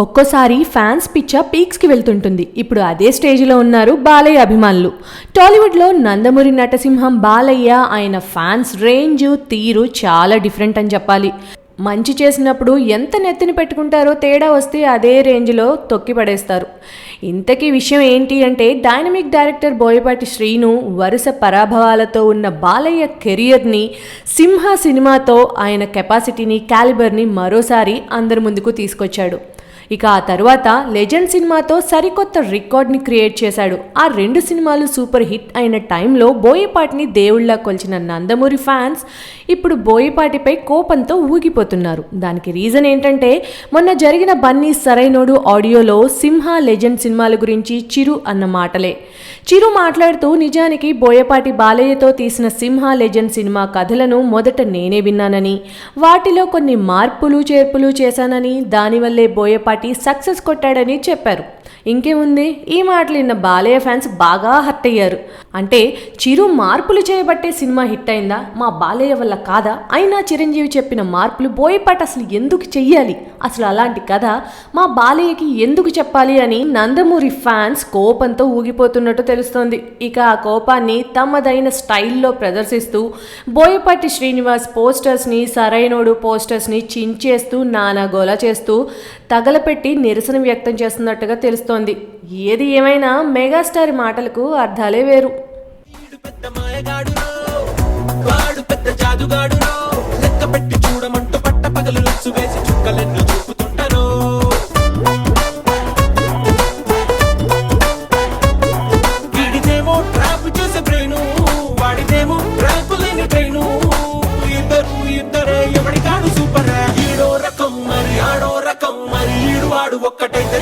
ఒక్కోసారి ఫ్యాన్స్ పిచ్చ పీక్స్కి వెళ్తుంటుంది. ఇప్పుడు అదే స్టేజ్లో ఉన్నారు బాలయ్య అభిమానులు. టాలీవుడ్లో నందమూరి నటసింహం బాలయ్య ఆయన ఫ్యాన్స్ రేంజ్ తీరు చాలా డిఫరెంట్ అని చెప్పాలి. మంచి చేసినప్పుడు ఎంత నెత్తిని పెట్టుకుంటారో తేడా వస్తే అదే రేంజ్లో తొక్కి పడేస్తారు. ఇంతకీ విషయం ఏంటి అంటే డైనమిక్ డైరెక్టర్ బోయపాటి శ్రీను వరుస పరాభవాలతో ఉన్న బాలయ్య కెరియర్ని సింహ సినిమాతో ఆయన కెపాసిటీని క్యాలిబర్ని మరోసారి అందరి ముందుకు తీసుకొచ్చాడు. ఇక ఆ తర్వాత లెజెండ్ సినిమాతో సరికొత్త రికార్డ్ని క్రియేట్ చేశాడు. ఆ రెండు సినిమాలు సూపర్ హిట్ అయిన టైంలో బోయపాటిని దేవుళ్లా కొలిచిన నందమూరి ఫ్యాన్స్ ఇప్పుడు బోయపాటిపై కోపంతో ఊగిపోతున్నారు. దానికి రీజన్ ఏంటంటే మొన్న జరిగిన బన్నీ సరైనోడు ఆడియోలో సింహ లెజెండ్ సినిమాల గురించి చిరు అన్న మాటలే. చిరు మాట్లాడుతూ నిజానికి బోయపాటి బాలయ్యతో తీసిన సింహ లెజెండ్ సినిమా కథలను మొదట నేనే విన్నానని, వాటిలో కొన్ని మార్పులు చేర్పులు చేశానని, దానివల్లే బోయపాటి సక్సెస్ కొట్టాడని చెప్పారు. ఇంకేముంది, ఈ మాటలు విన్న బాలయ్య ఫ్యాన్స్ బాగా హర్ట్ అయ్యారు. అంటే చిరు మార్పులు చేయబట్టే సినిమా హిట్ అయిందా, మా బాలయ్య వల్ల కాదా? అయినా చిరంజీవి చెప్పిన మార్పులు బోయపాటి అసలు ఎందుకు చెయ్యాలి, అసలు అలాంటి కథ మా బాలయ్యకి ఎందుకు చెప్పాలి అని నందమూరి ఫ్యాన్స్ కోపంతో ఊగిపోతున్నట్టు తెలుస్తోంది. ఇక ఆ కోపాన్ని తమదైన స్టైల్లో ప్రదర్శిస్తూ బోయపాటి శ్రీనివాస్ పోస్టర్స్ని సరైనోడు పోస్టర్స్ని చించేస్తూ నానాగోలా చేస్తూ తగలపెట్టి నిరసన వ్యక్తం చేస్తున్నట్టుగా తెలుస్తోంది. ఏది ఏమైనా మెగాస్టార్ మాటలకు అర్థాలే వేరు. ఒక్కటైతే